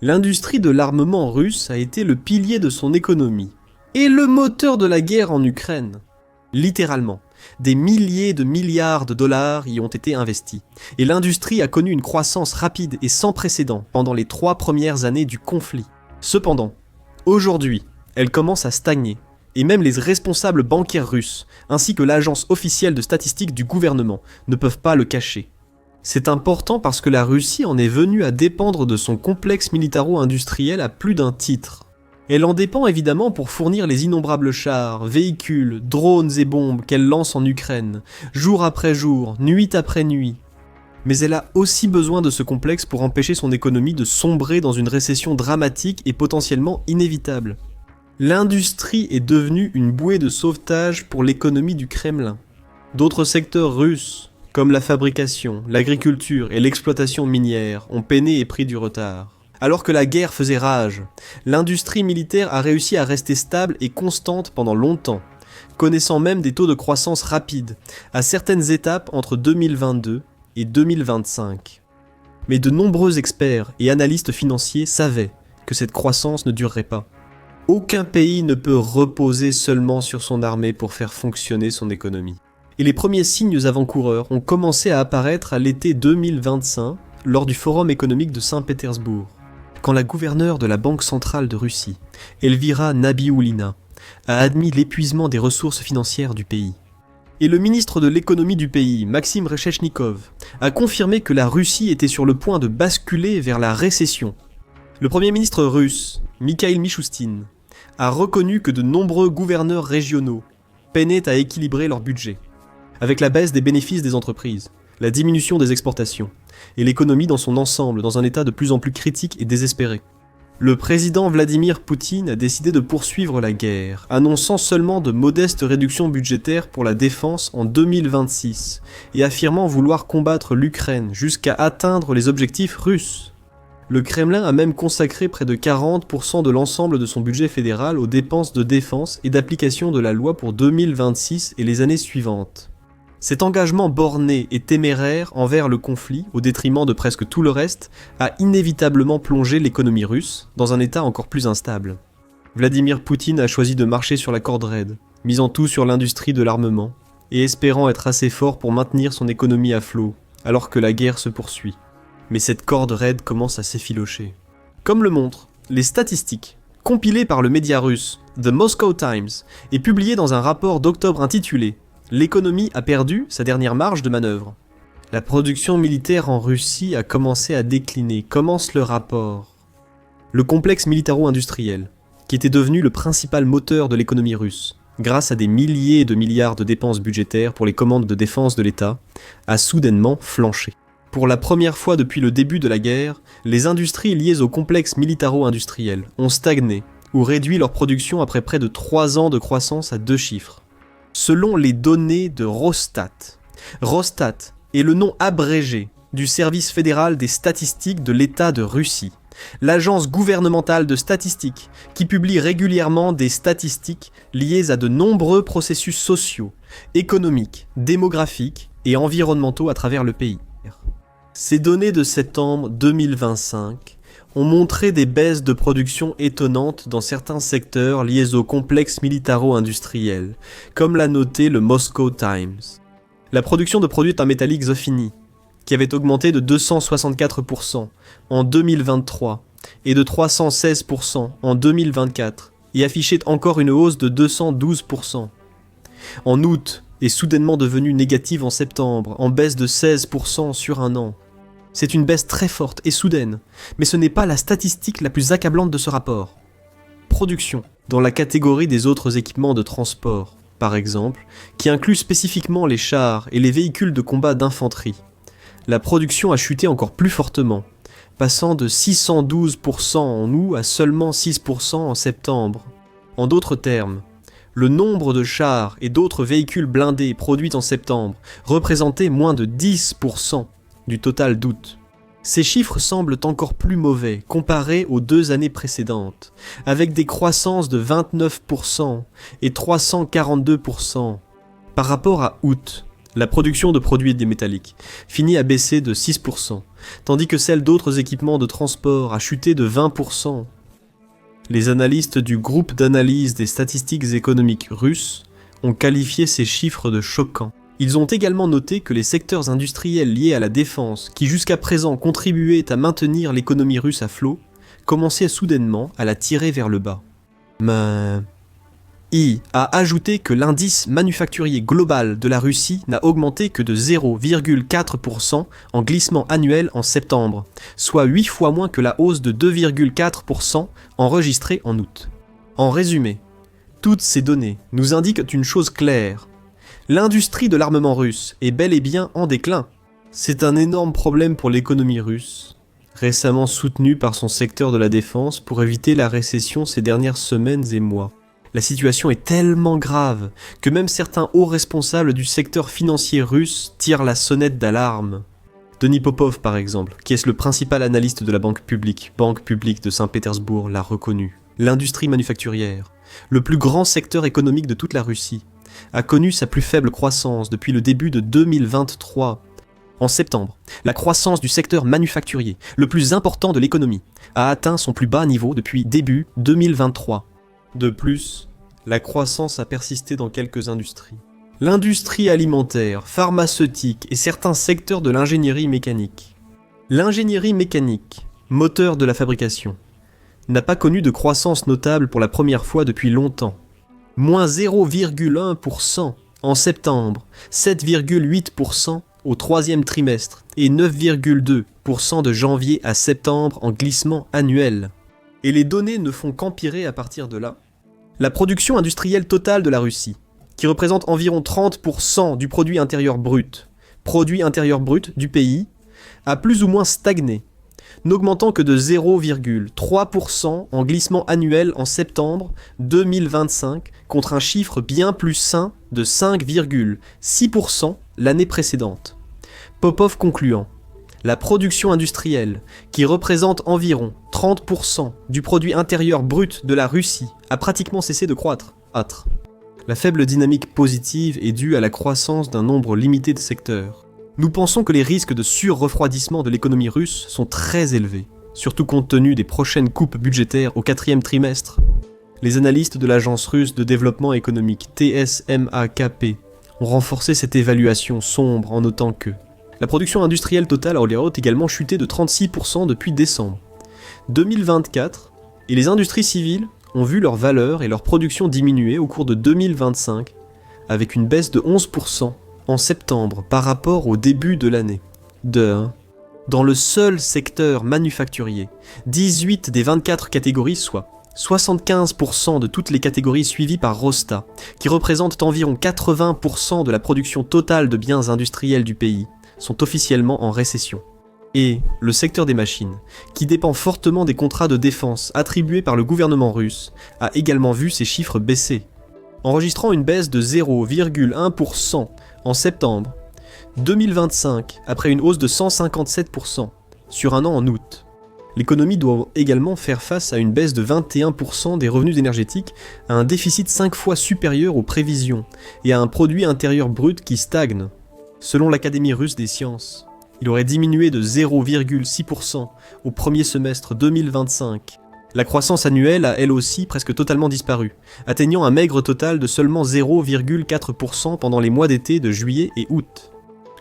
L'industrie de l'armement russe a été le pilier de son économie, et le moteur de la guerre en Ukraine. Littéralement, des milliers de milliards de dollars y ont été investis, et l'industrie a connu une croissance rapide et sans précédent pendant les 3 premières années du conflit. Cependant, aujourd'hui, elle commence à stagner, et même les responsables bancaires russes, ainsi que l'agence officielle de statistiques du gouvernement, ne peuvent pas le cacher. C'est important parce que la Russie en est venue à dépendre de son complexe militaro-industriel à plus d'un titre. Elle en dépend évidemment pour fournir les innombrables chars, véhicules, drones et bombes qu'elle lance en Ukraine, jour après jour, nuit après nuit. Mais elle a aussi besoin de ce complexe pour empêcher son économie de sombrer dans une récession dramatique et potentiellement inévitable. L'industrie est devenue une bouée de sauvetage pour l'économie du Kremlin. D'autres secteurs russes, comme la fabrication, l'agriculture et l'exploitation minière, ont peiné et pris du retard. Alors que la guerre faisait rage, l'industrie militaire a réussi à rester stable et constante pendant longtemps, connaissant même des taux de croissance rapides, à certaines étapes entre 2022 et 2025. Mais de nombreux experts et analystes financiers savaient que cette croissance ne durerait pas. Aucun pays ne peut reposer seulement sur son armée pour faire fonctionner son économie. Et les premiers signes avant-coureurs ont commencé à apparaître à l'été 2025 lors du Forum économique de Saint-Pétersbourg, quand la gouverneure de la Banque centrale de Russie, Elvira Nabiullina, a admis l'épuisement des ressources financières du pays. Et le ministre de l'économie du pays, Maxime Rechechnikov, a confirmé que la Russie était sur le point de basculer vers la récession. Le premier ministre russe, Mikhail Mishustin, a reconnu que de nombreux gouverneurs régionaux peinaient à équilibrer leur budget, avec la baisse des bénéfices des entreprises, la diminution des exportations, et l'économie dans son ensemble dans un état de plus en plus critique et désespéré. Le président Vladimir Poutine a décidé de poursuivre la guerre, annonçant seulement de modestes réductions budgétaires pour la défense en 2026, et affirmant vouloir combattre l'Ukraine jusqu'à atteindre les objectifs russes. Le Kremlin a même consacré près de 40% de l'ensemble de son budget fédéral aux dépenses de défense et d'application de la loi pour 2026 et les années suivantes. Cet engagement borné et téméraire envers le conflit, au détriment de presque tout le reste, a inévitablement plongé l'économie russe dans un état encore plus instable. Vladimir Poutine a choisi de marcher sur la corde raide, misant tout sur l'industrie de l'armement, et espérant être assez fort pour maintenir son économie à flot, alors que la guerre se poursuit. Mais cette corde raide commence à s'effilocher. Comme le montrent les statistiques compilées par le média russe The Moscow Times et publiées dans un rapport d'octobre intitulé « L'économie a perdu sa dernière marge de manœuvre ». La production militaire en Russie a commencé à décliner, commence le rapport. Le complexe militaro-industriel, qui était devenu le principal moteur de l'économie russe, grâce à des milliers de milliards de dépenses budgétaires pour les commandes de défense de l'État, a soudainement flanché. Pour la première fois depuis le début de la guerre, les industries liées au complexe militaro-industriel ont stagné ou réduit leur production après près de 3 ans de croissance à 2 chiffres. Selon les données de Rosstat, Rosstat est le nom abrégé du Service fédéral des statistiques de l'État de Russie, l'agence gouvernementale de statistiques qui publie régulièrement des statistiques liées à de nombreux processus sociaux, économiques, démographiques et environnementaux à travers le pays. Ces données de septembre 2025 ont montré des baisses de production étonnantes dans certains secteurs liés au complexe militaro-industriel, comme l'a noté le Moscow Times. La production de produits en métalliques Zofini, qui avait augmenté de 264% en 2023 et de 316% en 2024, et affichait encore une hausse de 212%. En août, est soudainement devenue négative en septembre, en baisse de 16% sur un an. C'est une baisse très forte et soudaine, mais ce n'est pas la statistique la plus accablante de ce rapport. Production, dans la catégorie des autres équipements de transport, par exemple, qui inclut spécifiquement les chars et les véhicules de combat d'infanterie. La production a chuté encore plus fortement, passant de 612% en août à seulement 6% en septembre. En d'autres termes, le nombre de chars et d'autres véhicules blindés produits en septembre représentait moins de 10% du total d'août. Ces chiffres semblent encore plus mauvais comparés aux 2 années précédentes, avec des croissances de 29% et 342%. Par rapport à août, La production de produits métalliques finit à baisser de 6%, tandis que celle d'autres équipements de transport a chuté de 20%. Les analystes du groupe d'analyse des statistiques économiques russes ont qualifié ces chiffres de choquants. Ils ont également noté que les secteurs industriels liés à la défense, qui jusqu'à présent contribuaient à maintenir l'économie russe à flot, commençaient soudainement à la tirer vers le bas. Mais... I a ajouté que l'indice manufacturier global de la Russie n'a augmenté que de 0,4% en glissement annuel en septembre, soit 8 fois moins que la hausse de 2,4% enregistrée en août. En résumé, toutes ces données nous indiquent une chose claire. L'industrie de l'armement russe est bel et bien en déclin. C'est un énorme problème pour l'économie russe, récemment soutenue par son secteur de la défense pour éviter la récession ces dernières semaines et mois. La situation est tellement grave que même certains hauts responsables du secteur financier russe tirent la sonnette d'alarme. Denis Popov, par exemple, qui est le principal analyste de la Banque publique de Saint-Pétersbourg, l'a reconnu. L'industrie manufacturière, le plus grand secteur économique de toute la Russie, a connu sa plus faible croissance depuis le début de 2023. En septembre, la croissance du secteur manufacturier, le plus important de l'économie, a atteint son plus bas niveau depuis début 2023. De plus, la croissance a persisté dans quelques industries. L'industrie alimentaire, pharmaceutique et certains secteurs de l'ingénierie mécanique. L'ingénierie mécanique, moteur de la fabrication, n'a pas connu de croissance notable pour la première fois depuis longtemps. Moins 0,1% en septembre, 7,8% au troisième trimestre et 9,2% de janvier à septembre en glissement annuel. Et les données ne font qu'empirer à partir de là. La production industrielle totale de la Russie, qui représente environ 30% du produit intérieur brut du pays, a plus ou moins stagné, n'augmentant que de 0,3% en glissement annuel en septembre 2025 contre un chiffre bien plus sain de 5,6% l'année précédente. Popov concluant, la production industrielle, qui représente environ 30% du produit intérieur brut de la Russie, a pratiquement cessé de croître. La faible dynamique positive est due à la croissance d'un nombre limité de secteurs. Nous pensons que les risques de sur-refroidissement de l'économie russe sont très élevés, surtout compte tenu des prochaines coupes budgétaires au 4e trimestre. Les analystes de l'agence russe de développement économique TSMAKP ont renforcé cette évaluation sombre en notant que la production industrielle totale aurait également chuté de 36% depuis décembre 2024 et les industries civiles ont vu leur valeur et leur production diminuer au cours de 2025 avec une baisse de 11% en septembre par rapport au début de l'année. Dans le seul secteur manufacturier, 18 des 24 catégories, soit 75% de toutes les catégories suivies par Rosta, qui représentent environ 80% de la production totale de biens industriels du pays, sont officiellement en récession. Et le secteur des machines, qui dépend fortement des contrats de défense attribués par le gouvernement russe, a également vu ses chiffres baisser, enregistrant une baisse de 0,1% en septembre 2025 après une hausse de 157% sur un an en août. L'économie doit également faire face à une baisse de 21% des revenus énergétiques, à un déficit 5 fois supérieur aux prévisions et à un produit intérieur brut qui stagne. Selon l'Académie russe des sciences, il aurait diminué de 0,6% au premier semestre 2025. La croissance annuelle a elle aussi presque totalement disparu, atteignant un maigre total de seulement 0,4% pendant les mois d'été de juillet et août.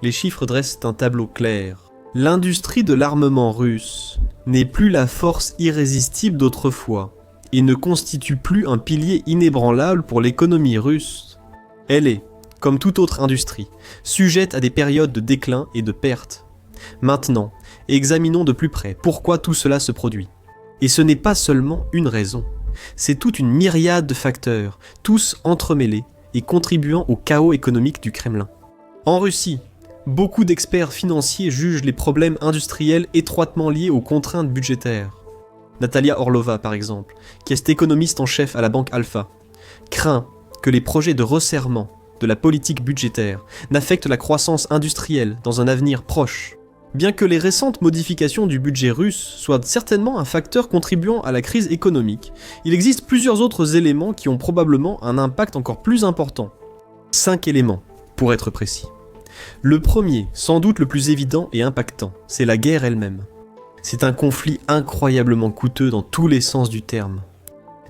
Les chiffres dressent un tableau clair. L'industrie de l'armement russe n'est plus la force irrésistible d'autrefois et ne constitue plus un pilier inébranlable pour l'économie russe. Elle est, comme toute autre industrie, sujette à des périodes de déclin et de perte. Maintenant, examinons de plus près pourquoi tout cela se produit. Et ce n'est pas seulement une raison, c'est toute une myriade de facteurs, tous entremêlés et contribuant au chaos économique du Kremlin. En Russie, beaucoup d'experts financiers jugent les problèmes industriels étroitement liés aux contraintes budgétaires. Natalia Orlova, par exemple, qui est économiste en chef à la banque Alpha, craint que les projets de resserrement de la politique budgétaire n'affectent la croissance industrielle dans un avenir proche. Bien que les récentes modifications du budget russe soient certainement un facteur contribuant à la crise économique, il existe plusieurs autres éléments qui ont probablement un impact encore plus important. 5 éléments, pour être précis. Le premier, sans doute le plus évident et impactant, c'est la guerre elle-même. C'est un conflit incroyablement coûteux dans tous les sens du terme.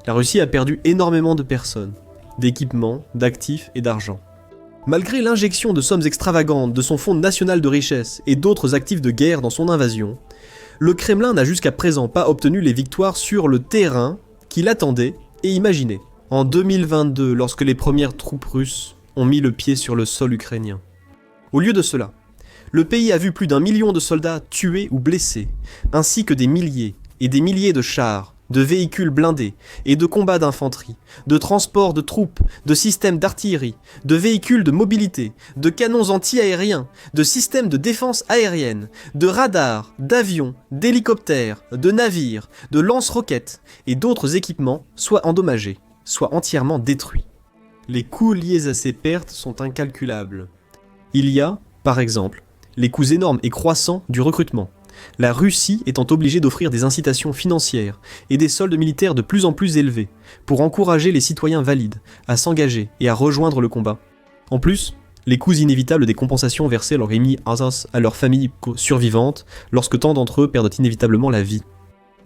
La Russie a perdu énormément de personnes, d'équipements, d'actifs et d'argent. Malgré l'injection de sommes extravagantes de son fonds national de richesse et d'autres actifs de guerre dans son invasion, le Kremlin n'a jusqu'à présent pas obtenu les victoires sur le terrain qu'il attendait et imaginait. En 2022, lorsque les premières troupes russes ont mis le pied sur le sol ukrainien. Au lieu de cela, le pays a vu plus d'1 million de soldats tués ou blessés, ainsi que des milliers et des milliers de chars, de véhicules blindés et de combats d'infanterie, de transports de troupes, de systèmes d'artillerie, de véhicules de mobilité, de canons anti-aériens, de systèmes de défense aérienne, de radars, d'avions, d'hélicoptères, de navires, de lance-roquettes et d'autres équipements soit endommagés, soit entièrement détruits. Les coûts liés à ces pertes sont incalculables. Il y a, par exemple, les coûts énormes et croissants du recrutement, la Russie étant obligée d'offrir des incitations financières et des soldes militaires de plus en plus élevés pour encourager les citoyens valides à s'engager et à rejoindre le combat. En plus, les coûts inévitables des compensations versées à leurs familles survivantes lorsque tant d'entre eux perdent inévitablement la vie.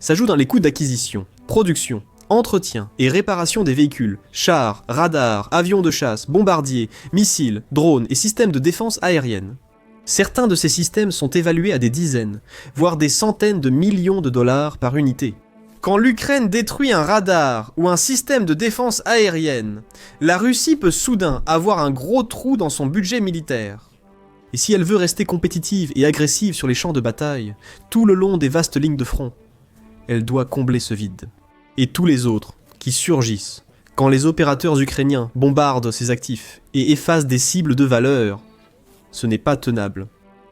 S'ajoutent les coûts d'acquisition, production, entretien et réparation des véhicules, chars, radars, avions de chasse, bombardiers, missiles, drones et systèmes de défense aérienne. Certains de ces systèmes sont évalués à des dizaines, voire des centaines de millions de dollars par unité. Quand l'Ukraine détruit un radar ou un système de défense aérienne, la Russie peut soudain avoir un gros trou dans son budget militaire. Et si elle veut rester compétitive et agressive sur les champs de bataille, tout le long des vastes lignes de front, elle doit combler ce vide. Et tous les autres qui surgissent quand les opérateurs ukrainiens bombardent ces actifs et effacent des cibles de valeur, ce n'est pas tenable.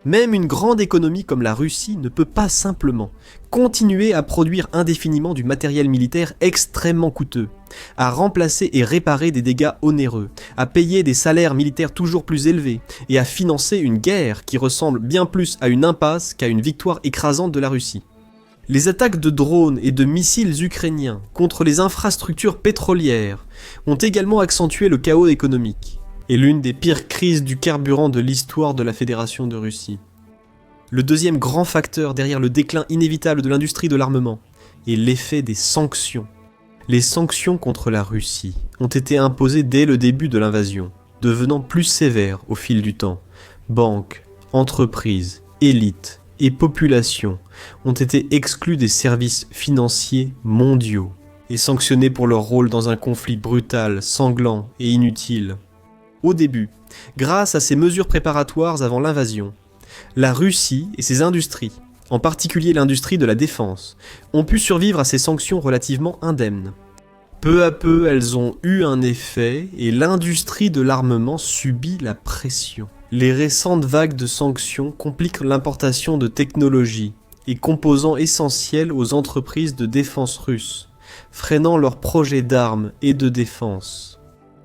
Même une grande économie comme la Russie ne peut pas simplement continuer à produire indéfiniment du matériel militaire extrêmement coûteux, à remplacer et réparer des dégâts onéreux, à payer des salaires militaires toujours plus élevés et à financer une guerre qui ressemble bien plus à une impasse qu'à une victoire écrasante de la Russie. Les attaques de drones et de missiles ukrainiens contre les infrastructures pétrolières ont également accentué le chaos économique, et l'une des pires crises du carburant de l'histoire de la Fédération de Russie. Le deuxième grand facteur derrière le déclin inévitable de l'industrie de l'armement est l'effet des sanctions. Les sanctions contre la Russie ont été imposées dès le début de l'invasion, devenant plus sévères au fil du temps. Banques, entreprises, élites et populations ont été exclus des services financiers mondiaux et sanctionnés pour leur rôle dans un conflit brutal, sanglant et inutile. Au début, grâce à ces mesures préparatoires avant l'invasion, la Russie et ses industries, en particulier l'industrie de la défense, ont pu survivre à ces sanctions relativement indemnes. Peu à peu, elles ont eu un effet et l'industrie de l'armement subit la pression. Les récentes vagues de sanctions compliquent l'importation de technologies et composants essentiels aux entreprises de défense russes, freinant leurs projets d'armes et de défense.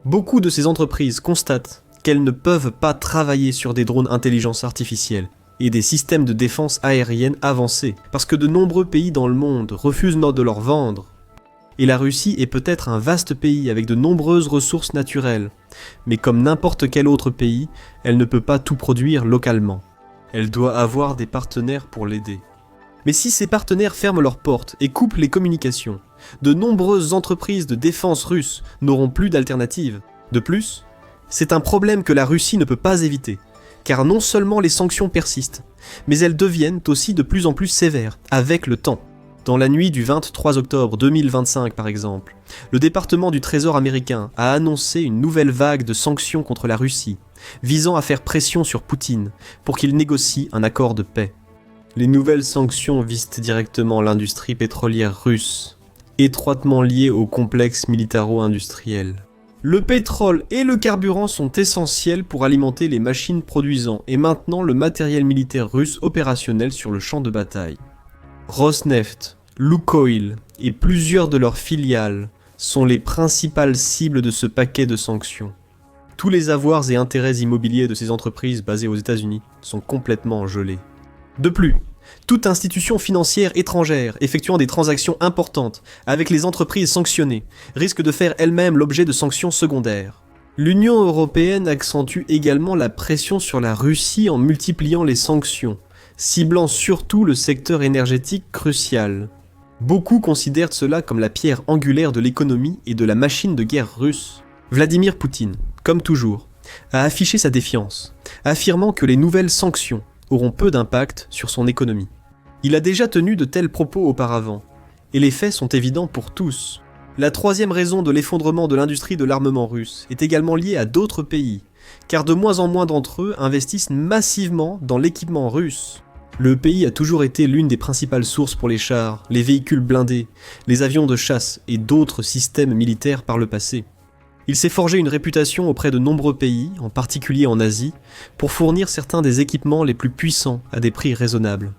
Beaucoup de ces entreprises constatent qu'elles ne peuvent pas travailler sur des drones intelligence artificielle et des systèmes de défense aérienne avancés, parce que de nombreux pays dans le monde refusent de leur vendre. Et la Russie est peut-être un vaste pays avec de nombreuses ressources naturelles, mais comme n'importe quel autre pays, elle ne peut pas tout produire localement. Elle doit avoir des partenaires pour l'aider. Mais si ces partenaires ferment leurs portes et coupent les communications, de nombreuses entreprises de défense russes n'auront plus d'alternative. De plus, c'est un problème que la Russie ne peut pas éviter, car non seulement les sanctions persistent, mais elles deviennent aussi de plus en plus sévères, avec le temps. Dans la nuit du 23 octobre 2025 par exemple, le département du Trésor américain a annoncé une nouvelle vague de sanctions contre la Russie, visant à faire pression sur Poutine pour qu'il négocie un accord de paix. Les nouvelles sanctions visent directement l'industrie pétrolière russe, étroitement liée au complexe militaro-industriel. Le pétrole et le carburant sont essentiels pour alimenter les machines produisant et maintenant le matériel militaire russe opérationnel sur le champ de bataille. Rosneft, Lukoil et plusieurs de leurs filiales sont les principales cibles de ce paquet de sanctions. Tous les avoirs et intérêts immobiliers de ces entreprises basées aux États-Unis sont complètement gelés. De plus, toute institution financière étrangère effectuant des transactions importantes avec les entreprises sanctionnées risque de faire elle-même l'objet de sanctions secondaires. L'Union européenne accentue également la pression sur la Russie en multipliant les sanctions, ciblant surtout le secteur énergétique crucial. Beaucoup considèrent cela comme la pierre angulaire de l'économie et de la machine de guerre russe. Vladimir Poutine, comme toujours, a affiché sa défiance, affirmant que les nouvelles sanctions auront peu d'impact sur son économie. Il a déjà tenu de tels propos auparavant, et les faits sont évidents pour tous. La troisième raison de l'effondrement de l'industrie de l'armement russe est également liée à d'autres pays, car de moins en moins d'entre eux investissent massivement dans l'équipement russe. Le pays a toujours été l'une des principales sources pour les chars, les véhicules blindés, les avions de chasse et d'autres systèmes militaires par le passé. Il s'est forgé une réputation auprès de nombreux pays, en particulier en Asie, pour fournir certains des équipements les plus puissants à des prix raisonnables.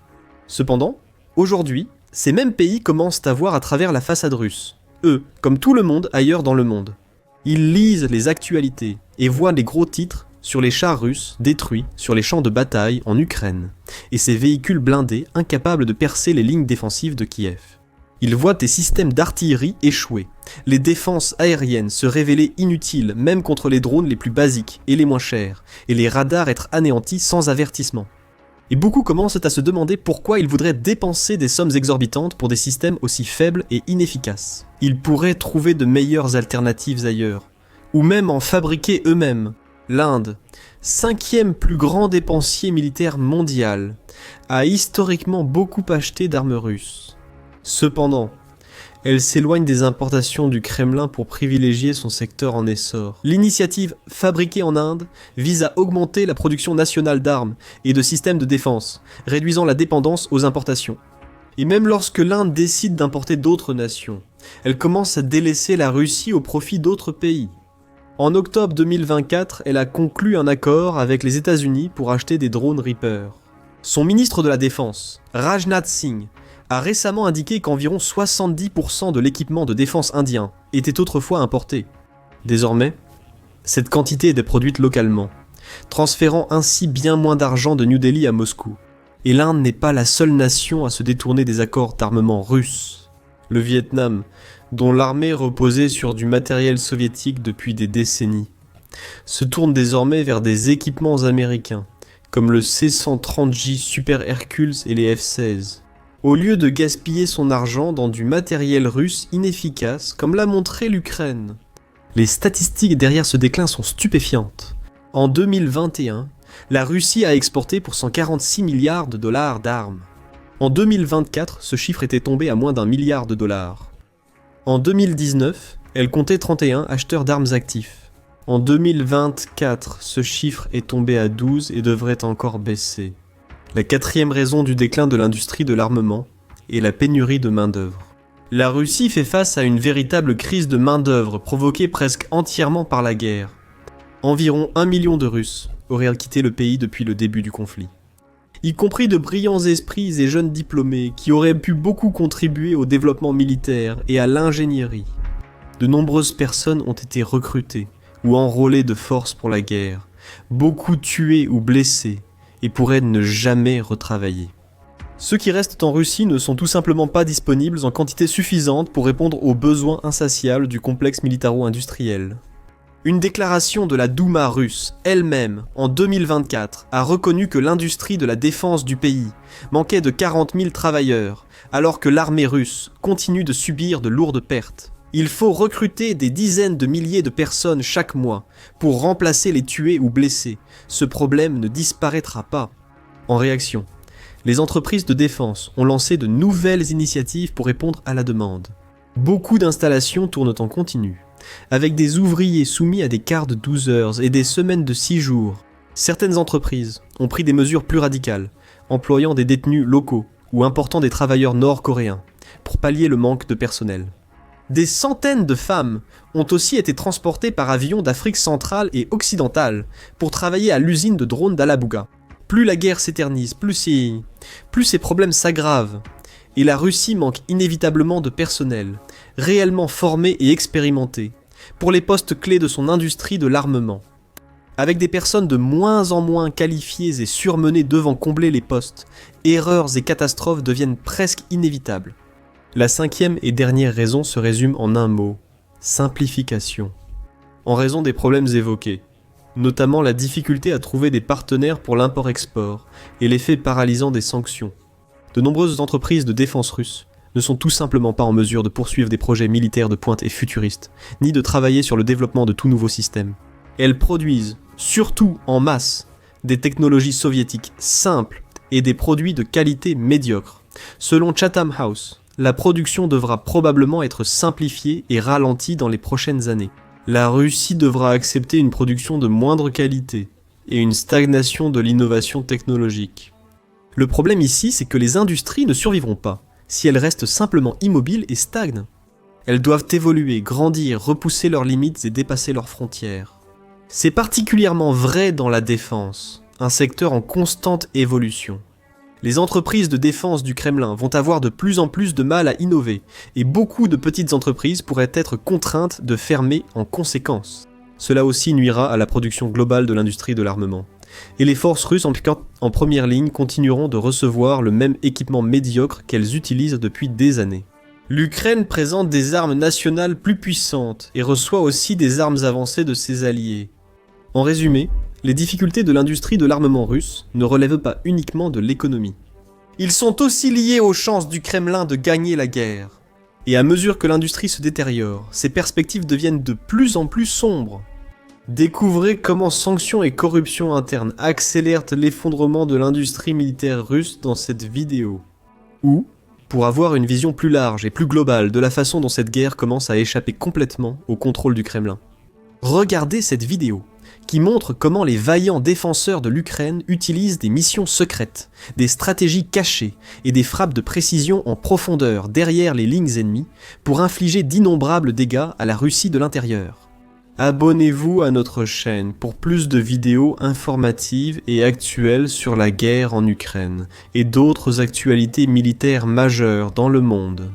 Cependant, aujourd'hui, ces mêmes pays commencent à voir à travers la façade russe. Eux, comme tout le monde ailleurs dans le monde. Ils lisent les actualités et voient les gros titres sur les chars russes détruits sur les champs de bataille en Ukraine, et ces véhicules blindés incapables de percer les lignes défensives de Kiev. Ils voient des systèmes d'artillerie échouer, les défenses aériennes se révéler inutiles même contre les drones les plus basiques et les moins chers, et les radars être anéantis sans avertissement. Et beaucoup commencent à se demander pourquoi ils voudraient dépenser des sommes exorbitantes pour des systèmes aussi faibles et inefficaces. Ils pourraient trouver de meilleures alternatives ailleurs, ou même en fabriquer eux-mêmes. L'Inde, 5e plus grand dépensier militaire mondial, a historiquement beaucoup acheté d'armes russes. Cependant, elle s'éloigne des importations du Kremlin pour privilégier son secteur en essor. L'initiative Fabriquer en Inde vise à augmenter la production nationale d'armes et de systèmes de défense, réduisant la dépendance aux importations. Et même lorsque l'Inde décide d'importer d'autres nations, elle commence à délaisser la Russie au profit d'autres pays. En octobre 2024, elle a conclu un accord avec les États-Unis pour acheter des drones Reaper. Son ministre de la Défense, Rajnath Singh, a récemment indiqué qu'environ 70% de l'équipement de défense indien était autrefois importé. Désormais, cette quantité est produite localement, transférant ainsi bien moins d'argent de New Delhi à Moscou. Et l'Inde n'est pas la seule nation à se détourner des accords d'armement russes. Le Vietnam, dont l'armée reposait sur du matériel soviétique depuis des décennies, se tourne désormais vers des équipements américains, comme le C-130J Super Hercules et les F-16. Au lieu de gaspiller son argent dans du matériel russe inefficace, comme l'a montré l'Ukraine. Les statistiques derrière ce déclin sont stupéfiantes. En 2021, la Russie a exporté pour 146 milliards de dollars d'armes. En 2024, ce chiffre était tombé à moins d'1 milliard de dollars. En 2019, elle comptait 31 acheteurs d'armes actifs. En 2024, ce chiffre est tombé à 12 et devrait encore baisser. La quatrième raison du déclin de l'industrie de l'armement est la pénurie de main-d'œuvre. La Russie fait face à une véritable crise de main-d'œuvre provoquée presque entièrement par la guerre. Environ 1 million de Russes auraient quitté le pays depuis le début du conflit, y compris de brillants esprits et jeunes diplômés qui auraient pu beaucoup contribuer au développement militaire et à l'ingénierie. De nombreuses personnes ont été recrutées ou enrôlées de force pour la guerre, beaucoup tuées ou blessées, et pourraient ne jamais retravailler. Ceux qui restent en Russie ne sont tout simplement pas disponibles en quantité suffisante pour répondre aux besoins insatiables du complexe militaro-industriel. Une déclaration de la Douma russe, elle-même, en 2024, a reconnu que l'industrie de la défense du pays manquait de 40 000 travailleurs, alors que l'armée russe continue de subir de lourdes pertes. Il faut recruter des dizaines de milliers de personnes chaque mois pour remplacer les tués ou blessés. Ce problème ne disparaîtra pas. En réaction, les entreprises de défense ont lancé de nouvelles initiatives pour répondre à la demande. Beaucoup d'installations tournent en continu, avec des ouvriers soumis à des quarts de 12 heures et des semaines de 6 jours. Certaines entreprises ont pris des mesures plus radicales, employant des détenus locaux ou important des travailleurs nord-coréens, pour pallier le manque de personnel. Des centaines de femmes ont aussi été transportées par avion d'Afrique centrale et occidentale pour travailler à l'usine de drones d'Alabuga. Plus la guerre s'éternise, plus ces problèmes s'aggravent, et la Russie manque inévitablement de personnel, réellement formé et expérimenté, pour les postes clés de son industrie de l'armement. Avec des personnes de moins en moins qualifiées et surmenées devant combler les postes, erreurs et catastrophes deviennent presque inévitables. La cinquième et dernière raison se résume en un mot: simplification. en raison des problèmes évoqués, notamment la difficulté à trouver des partenaires pour l'import-export et l'effet paralysant des sanctions. De nombreuses entreprises de défense russes ne sont tout simplement pas en mesure de poursuivre des projets militaires de pointe et futuristes, ni de travailler sur le développement de tout nouveau système. Elles produisent, surtout en masse, des technologies soviétiques simples et des produits de qualité médiocre. Selon Chatham House, la production devra probablement être simplifiée et ralentie dans les prochaines années. La Russie devra accepter une production de moindre qualité et une stagnation de l'innovation technologique. Le problème ici, c'est que les industries ne survivront pas si elles restent simplement immobiles et stagnent. Elles doivent évoluer, grandir, repousser leurs limites et dépasser leurs frontières. C'est particulièrement vrai dans la défense, un secteur en constante évolution. Les entreprises de défense du Kremlin vont avoir de plus en plus de mal à innover, et beaucoup de petites entreprises pourraient être contraintes de fermer en conséquence. Cela aussi nuira à la production globale de l'industrie de l'armement. Et les forces russes en première ligne continueront de recevoir le même équipement médiocre qu'elles utilisent depuis des années. L'Ukraine présente des armes nationales plus puissantes et reçoit aussi des armes avancées de ses alliés. En résumé, les difficultés de l'industrie de l'armement russe ne relèvent pas uniquement de l'économie. Ils sont aussi liés aux chances du Kremlin de gagner la guerre. Et à mesure que l'industrie se détériore, ses perspectives deviennent de plus en plus sombres. Découvrez comment sanctions et corruption interne accélèrent l'effondrement de l'industrie militaire russe dans cette vidéo. Ou, pour avoir une vision plus large et plus globale de la façon dont cette guerre commence à échapper complètement au contrôle du Kremlin. Regardez cette vidéo, qui montre comment les vaillants défenseurs de l'Ukraine utilisent des missions secrètes, des stratégies cachées et des frappes de précision en profondeur derrière les lignes ennemies pour infliger d'innombrables dégâts à la Russie de l'intérieur. Abonnez-vous à notre chaîne pour plus de vidéos informatives et actuelles sur la guerre en Ukraine et d'autres actualités militaires majeures dans le monde.